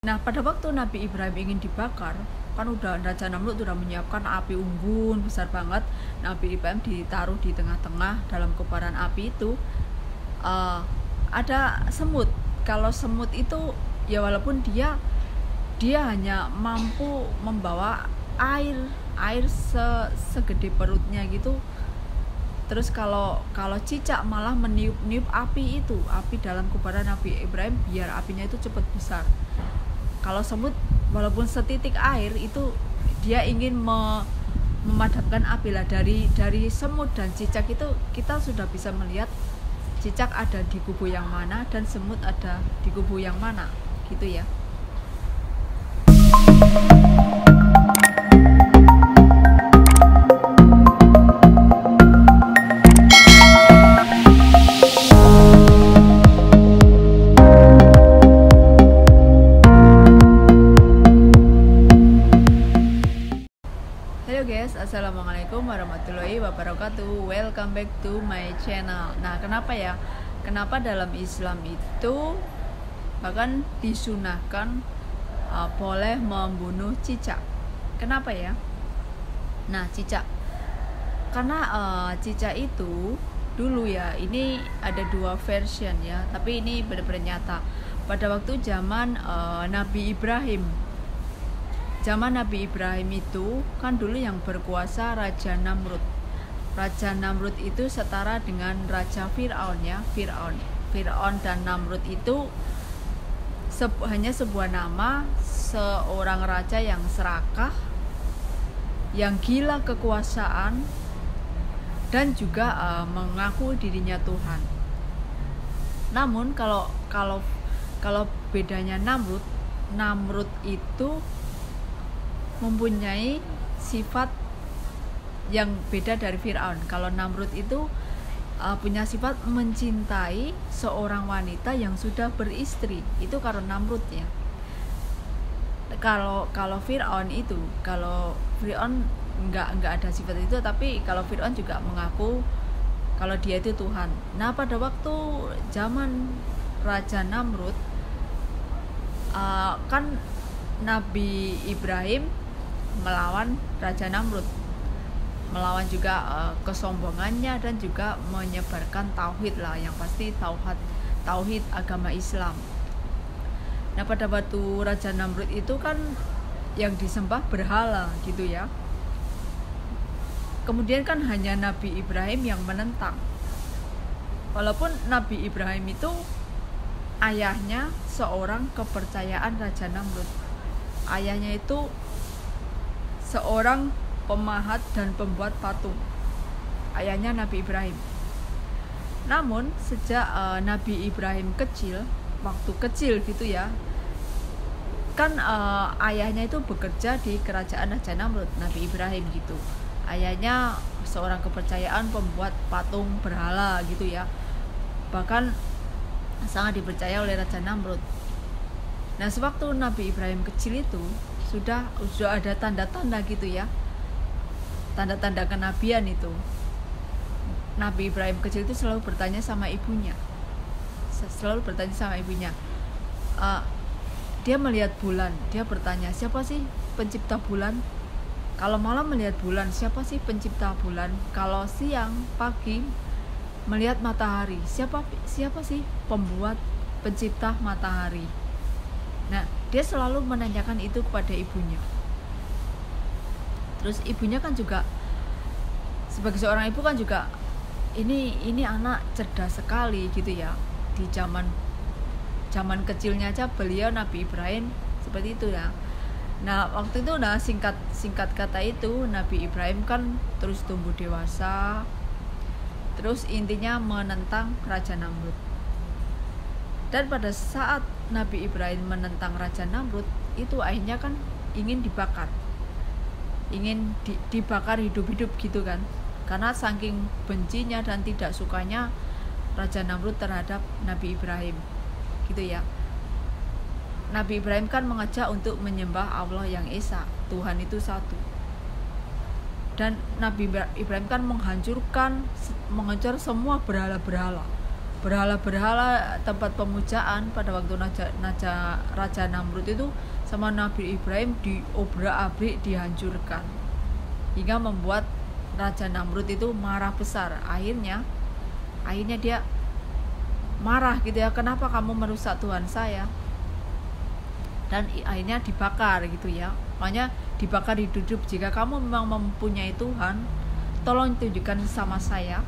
Nah, pada waktu Nabi Ibrahim ingin dibakar, kan udah Raja Namrud udah menyiapkan api unggun besar banget. Nabi Ibrahim ditaruh di tengah-tengah. Dalam kobaran api itu ada semut. Kalau semut itu ya walaupun dia hanya mampu membawa air segede perutnya gitu. Terus kalau cicak malah meniup api dalam kobaran Nabi Ibrahim biar apinya itu cepat besar. Kalau semut walaupun setitik air itu dia ingin memadamkan api lah. Dari semut dan cicak itu kita sudah bisa melihat cicak ada di kubu yang mana dan semut ada di kubu yang mana gitu ya. Halo guys, assalamualaikum warahmatullahi wabarakatuh. Welcome back to my channel. Nah, kenapa dalam Islam itu bahkan disunahkan boleh membunuh cicak? Kenapa ya? Nah, cicak karena cicak itu dulu ya, ini ada dua version ya, tapi ini benar-benar nyata. Pada waktu zaman Nabi Ibrahim itu kan dulu yang berkuasa Raja Namrud. Raja Namrud itu setara dengan Raja Fir'aun ya. Fir'aun dan Namrud itu hanya sebuah nama seorang raja yang serakah, yang gila kekuasaan, dan juga mengaku dirinya Tuhan. Namun kalau bedanya Namrud itu mempunyai sifat yang beda dari Fir'aun. Kalau Namrud itu punya sifat mencintai seorang wanita yang sudah beristri. Itu kalau Namrud ya. Kalau Fir'aun nggak ada sifat itu, tapi kalau Fir'aun juga mengaku kalau dia itu Tuhan. Nah, pada waktu zaman Raja Namrud kan Nabi Ibrahim melawan Raja Namrud, melawan juga kesombongannya dan juga menyebarkan tauhid lah, yang pasti tauhid agama Islam. Nah, pada waktu Raja Namrud itu kan yang disembah berhala gitu ya. Kemudian kan hanya Nabi Ibrahim yang menentang. Walaupun Nabi Ibrahim itu ayahnya seorang kepercayaan Raja Namrud. Ayahnya itu seorang pemahat dan pembuat patung. Ayahnya Nabi Ibrahim. Namun sejak Nabi Ibrahim waktu kecil gitu ya, kan ayahnya itu bekerja di kerajaan Raja Namrud, Nabi Ibrahim gitu. Ayahnya seorang kepercayaan pembuat patung berhala gitu ya. Bahkan sangat dipercaya oleh Raja Namrud. Nah, sewaktu Nabi Ibrahim kecil itu sudah ada tanda-tanda gitu ya, tanda-tanda kenabian itu. Nabi Ibrahim kecil itu selalu bertanya sama ibunya, dia melihat bulan, dia bertanya, siapa sih pencipta bulan? Kalau malam melihat bulan, siapa sih pencipta bulan? Kalau siang pagi melihat matahari, siapa sih pembuat pencipta matahari? Nah, dia selalu menanyakan itu kepada ibunya. Terus ibunya kan juga sebagai seorang ibu kan juga ini anak cerdas sekali gitu ya. Di zaman kecilnya aja beliau Nabi Ibrahim seperti itu ya. Nah, waktu itu singkat kata itu Nabi Ibrahim kan terus tumbuh dewasa. Terus intinya menentang Raja Namrud. Dan pada saat Nabi Ibrahim menentang Raja Namrud, itu akhirnya kan ingin dibakar. Ingin dibakar hidup-hidup gitu kan. Karena saking bencinya dan tidak sukanya Raja Namrud terhadap Nabi Ibrahim. Gitu ya. Nabi Ibrahim kan mengajak untuk menyembah Allah yang Esa, Tuhan itu satu. Dan Nabi Ibrahim kan menghancur semua berhala-berhala. berhala-berhala tempat pemujaan pada waktu Raja Namrud itu sama Nabi Ibrahim diobrak-abrik, dihancurkan, hingga membuat Raja Namrud itu marah besar. Akhirnya dia marah gitu ya, kenapa kamu merusak Tuhan saya, dan akhirnya dibakar gitu ya. Makanya dibakar hidup. Jika kamu memang mempunyai Tuhan, tolong tunjukkan sama saya,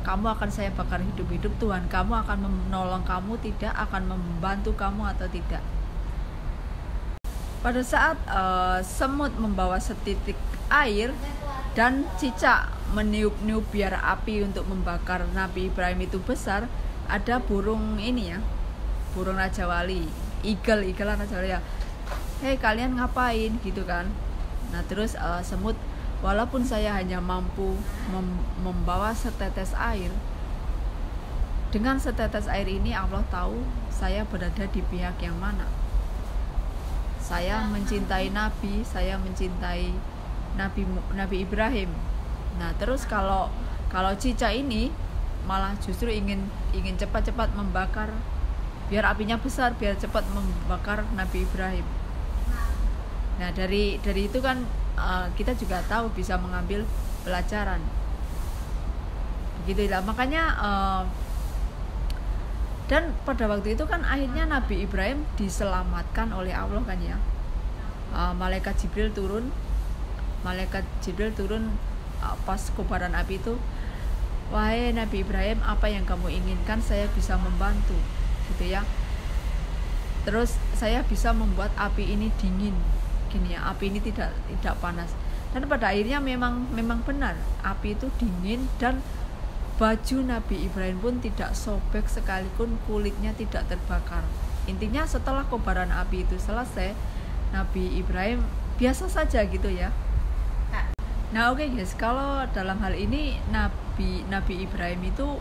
kamu akan saya bakar hidup-hidup. Tuhan kamu akan menolong kamu tidak, akan membantu kamu atau tidak. Pada saat semut membawa setitik air dan cicak meniup-niup biar api untuk membakar Nabi Ibrahim itu besar, ada burung ini ya, burung Raja Wali, eagle Raja Wali ya, hei kalian ngapain gitu kan. Nah terus semut, walaupun saya hanya mampu membawa setetes air, dengan setetes air ini Allah tahu saya berada di pihak yang mana. Saya mencintai Nabi, saya mencintai Nabi Ibrahim. Nah terus kalau cicak ini malah justru ingin cepat-cepat membakar, biar apinya besar, biar cepat membakar Nabi Ibrahim. Nah dari itu kan kita juga tahu bisa mengambil pelajaran, begitu ya. Makanya dan pada waktu itu kan akhirnya Nabi Ibrahim diselamatkan oleh Allah kan ya. Malaikat Jibril turun pas kobaran api itu, wahai Nabi Ibrahim, apa yang kamu inginkan saya bisa membantu gitu ya. Terus saya bisa membuat api ini dingin gini ya, api ini tidak panas. Dan pada akhirnya memang benar, api itu dingin dan baju Nabi Ibrahim pun tidak sobek sekalipun, kulitnya tidak terbakar. Intinya setelah kobaran api itu selesai, Nabi Ibrahim biasa saja gitu ya. Nah oke guys, kalau dalam hal ini Nabi Ibrahim itu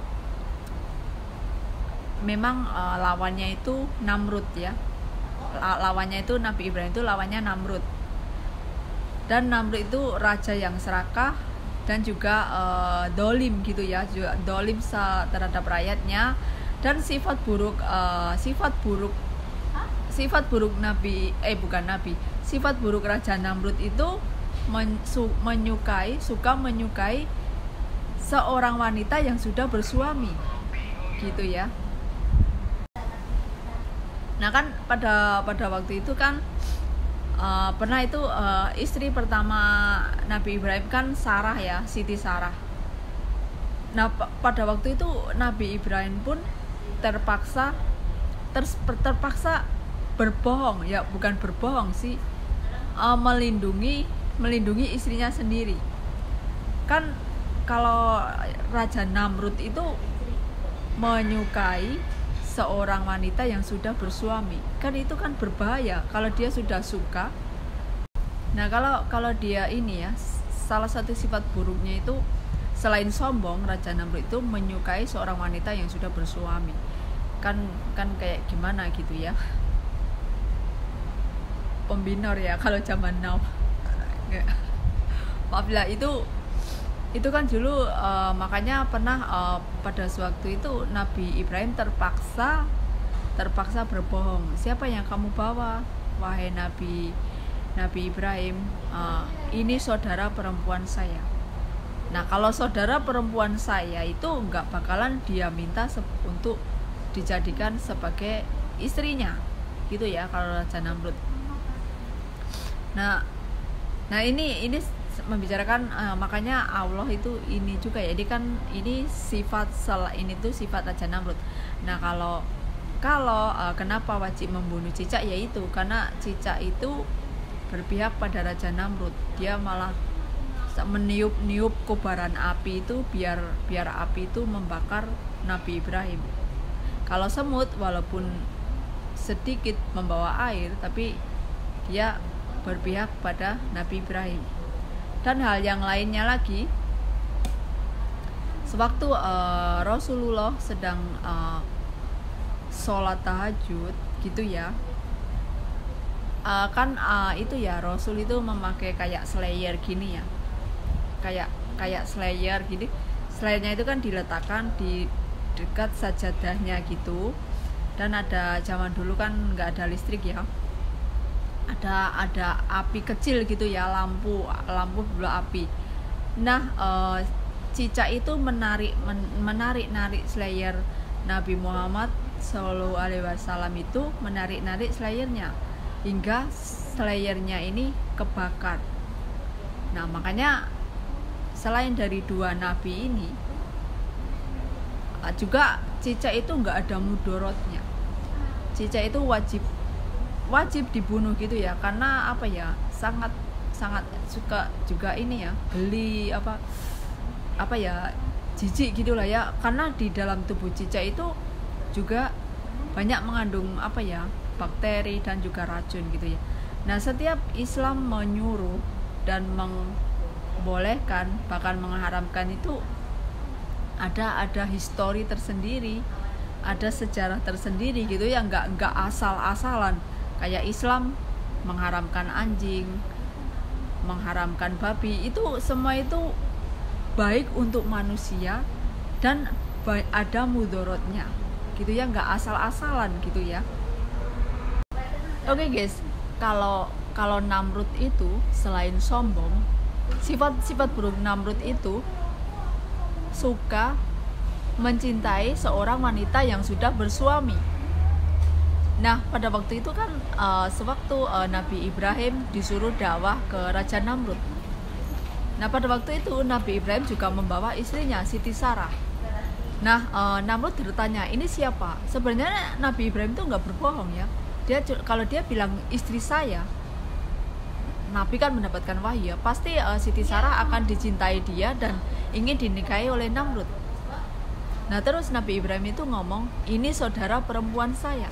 memang lawannya itu Namrud ya. Lawannya itu Nabi Ibrahim itu lawannya Namrud. Dan Namrud itu raja yang serakah dan juga dolim gitu ya, juga dolim terhadap rakyatnya. Dan sifat buruk sifat buruk Raja Namrud itu suka menyukai seorang wanita yang sudah bersuami gitu ya. Nah kan pada waktu itu kan pernah itu istri pertama Nabi Ibrahim kan Sarah ya, Siti Sarah. Nah pada waktu itu Nabi Ibrahim pun terpaksa berbohong ya, bukan berbohong sih, melindungi istrinya sendiri. Kan kalau Raja Namrud itu menyukai seorang wanita yang sudah bersuami, kan itu kan berbahaya kalau dia sudah suka. Nah kalau dia ini ya, salah satu sifat buruknya itu selain sombong, Raja Namrud itu menyukai seorang wanita yang sudah bersuami. Kan kayak gimana gitu ya, pembinor ya kalau zaman now. Maaf lah, itu kan dulu makanya pernah pada sewaktu itu Nabi Ibrahim terpaksa berbohong. Siapa yang kamu bawa, wahai Nabi Ibrahim? Ini saudara perempuan saya. Nah kalau saudara perempuan saya itu nggak bakalan dia minta untuk dijadikan sebagai istrinya gitu ya kalau Raja Namrud. Nah ini membicarakan makanya Allah itu ini juga ya, ini sifat Raja Namrud. Nah kalau kenapa wajib membunuh cicak, yaitu karena cicak itu berpihak pada Raja Namrud. Dia malah meniup kobaran api itu biar api itu membakar Nabi Ibrahim. Kalau semut walaupun sedikit membawa air, tapi dia berpihak pada Nabi Ibrahim. Dan hal yang lainnya lagi, sewaktu Rasulullah sedang sholat tahajud gitu ya, itu ya Rasul itu memakai kayak slayer gini ya, kayak slayer gini. Slayernya itu kan diletakkan di dekat sajadahnya gitu. Dan ada zaman dulu kan nggak ada listrik ya, ada api kecil gitu ya, lampu bola api. Nah cicak itu menarik slayer Nabi Muhammad Shallallahu Alaihi Wasallam itu, menarik slayernya hingga slayernya ini kebakar. Nah makanya selain dari dua nabi ini juga cicak itu nggak ada mudorotnya. Cicak itu wajib dibunuh gitu ya, karena apa ya, sangat suka juga ini ya, geli apa ya, jijik gitulah ya, karena di dalam tubuh cicak itu juga banyak mengandung apa ya, bakteri dan juga racun gitu ya. Nah setiap Islam menyuruh dan membolehkan bahkan mengharamkan itu ada histori tersendiri, ada sejarah tersendiri gitu ya, nggak asal-asalan. Kayak Islam mengharamkan anjing, mengharamkan babi, itu semua itu baik untuk manusia dan ada mudorotnya gitu ya, nggak asal-asalan gitu ya. Oke guys, kalau Namrud itu selain sombong, sifat buruk Namrud itu suka mencintai seorang wanita yang sudah bersuami. Nah pada waktu itu kan sewaktu Nabi Ibrahim disuruh dakwah ke Raja Namrud. Nah pada waktu itu Nabi Ibrahim juga membawa istrinya Siti Sarah. Nah Namrud bertanya, ini siapa? Sebenarnya Nabi Ibrahim itu nggak berbohong ya. Kalau dia bilang istri saya, Nabi kan mendapatkan wahyu ya, pasti Siti Sarah akan dicintai dia dan ingin dinikahi oleh Namrud. Nah terus Nabi Ibrahim itu ngomong, ini saudara perempuan saya.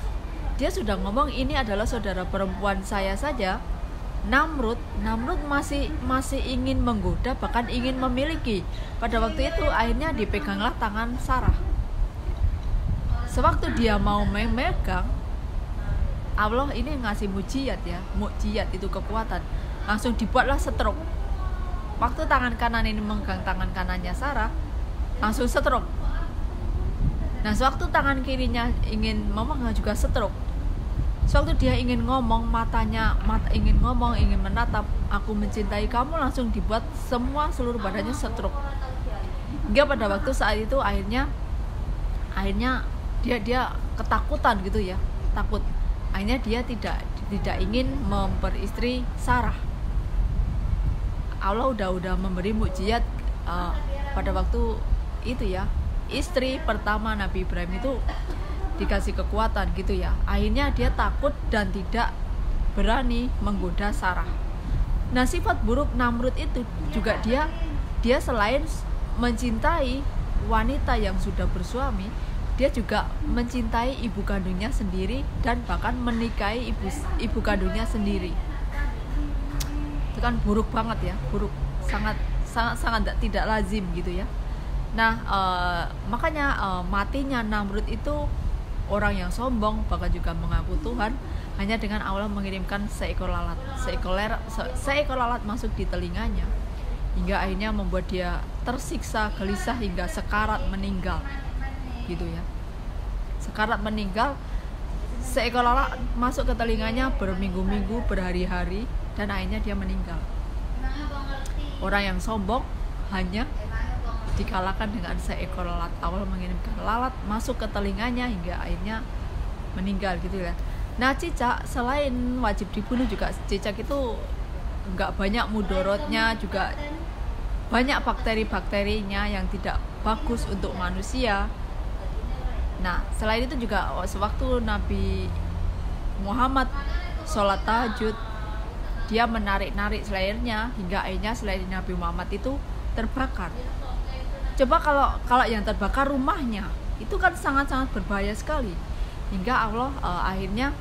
Dia sudah ngomong ini adalah saudara perempuan saya saja, Namrud masih ingin menggoda, bahkan ingin memiliki. Pada waktu itu akhirnya dipeganglah tangan Sarah. Sewaktu dia mau memegang, Allah ini ngasih mukjizat itu kekuatan, langsung dibuatlah stroke. Waktu tangan kanan ini memegang tangan kanannya Sarah, langsung stroke. Nah sewaktu tangan kirinya ingin memegang juga stroke. Sewaktu dia ingin ngomong, ingin menatap, aku mencintai kamu, langsung dibuat seluruh badannya stroke. Hingga pada waktu saat itu akhirnya dia ketakutan gitu ya, takut. Akhirnya dia tidak ingin memperistri Sarah. Allah udah memberi mukjizat pada waktu itu ya. Istri pertama Nabi Ibrahim itu dikasih kekuatan gitu ya. Akhirnya dia takut dan tidak berani menggoda Sarah. Nah sifat buruk Namrud itu juga dia selain mencintai wanita yang sudah bersuami, dia juga mencintai ibu kandungnya sendiri dan bahkan menikahi ibu kandungnya sendiri. Itu kan buruk banget ya, buruk, sangat tidak lazim gitu ya. Nah makanya matinya Namrud itu orang yang sombong, bahkan juga mengaku Tuhan, hanya dengan Allah mengirimkan seekor lalat masuk di telinganya, hingga akhirnya membuat dia tersiksa, gelisah hingga sekarat meninggal gitu ya. Sekarat meninggal, seekor lalat masuk ke telinganya berminggu-minggu, berhari-hari, dan akhirnya dia meninggal. Orang yang sombong hanya dikalahkan dengan seekor lalat. Allah mengirimkan lalat masuk ke telinganya hingga akhirnya meninggal gitu ya. Nah cicak selain wajib dibunuh, juga cicak itu nggak banyak mudorotnya, juga banyak bakteri-bakterinya yang tidak bagus untuk manusia. Nah selain itu juga sewaktu Nabi Muhammad sholat tahajud, dia menarik slayernya hingga akhirnya slayer Nabi Muhammad itu terbakar. Coba kalau yang terbakar rumahnya, itu kan sangat berbahaya sekali. Hingga Allah akhirnya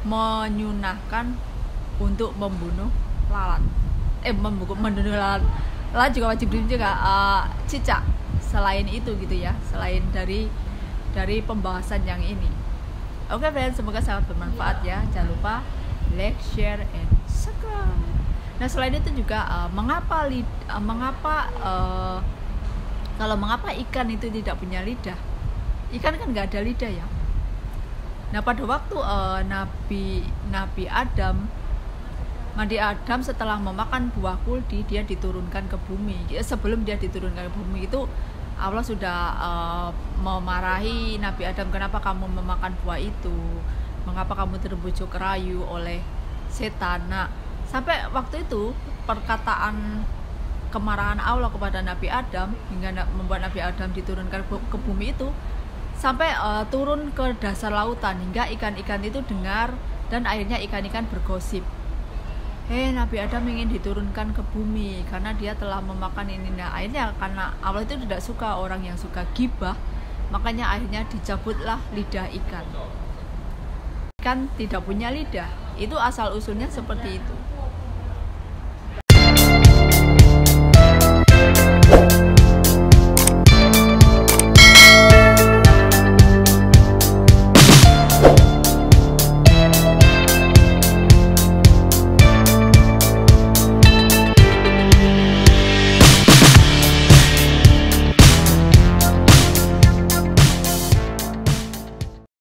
menyunahkan untuk membunuh lalat. Membunuh lalat. Lalat juga wajib dibunuh juga, cicak. Selain itu gitu ya, selain dari pembahasan yang ini. Oke friends, semoga sangat bermanfaat ya. Jangan lupa like, share, and subscribe. Nah selain itu juga mengapa Kalau mengapa ikan itu tidak punya lidah? Ikan kan nggak ada lidah ya. Nah pada waktu Nabi Adam setelah memakan buah kuldi, dia diturunkan ke bumi. Sebelum dia diturunkan ke bumi itu Allah sudah memarahi Nabi Adam, kenapa kamu memakan buah itu, mengapa kamu terbujuk rayu oleh setan. Nah sampai waktu itu perkataan kemarahan Allah kepada Nabi Adam hingga membuat Nabi Adam diturunkan ke bumi itu sampai turun ke dasar lautan, hingga ikan-ikan itu dengar dan akhirnya ikan-ikan bergosip, Nabi Adam ingin diturunkan ke bumi karena dia telah memakan ini. Nah akhirnya karena Allah itu tidak suka orang yang suka gibah, makanya akhirnya dicabutlah lidah ikan. Ikan tidak punya lidah, itu asal usulnya seperti itu.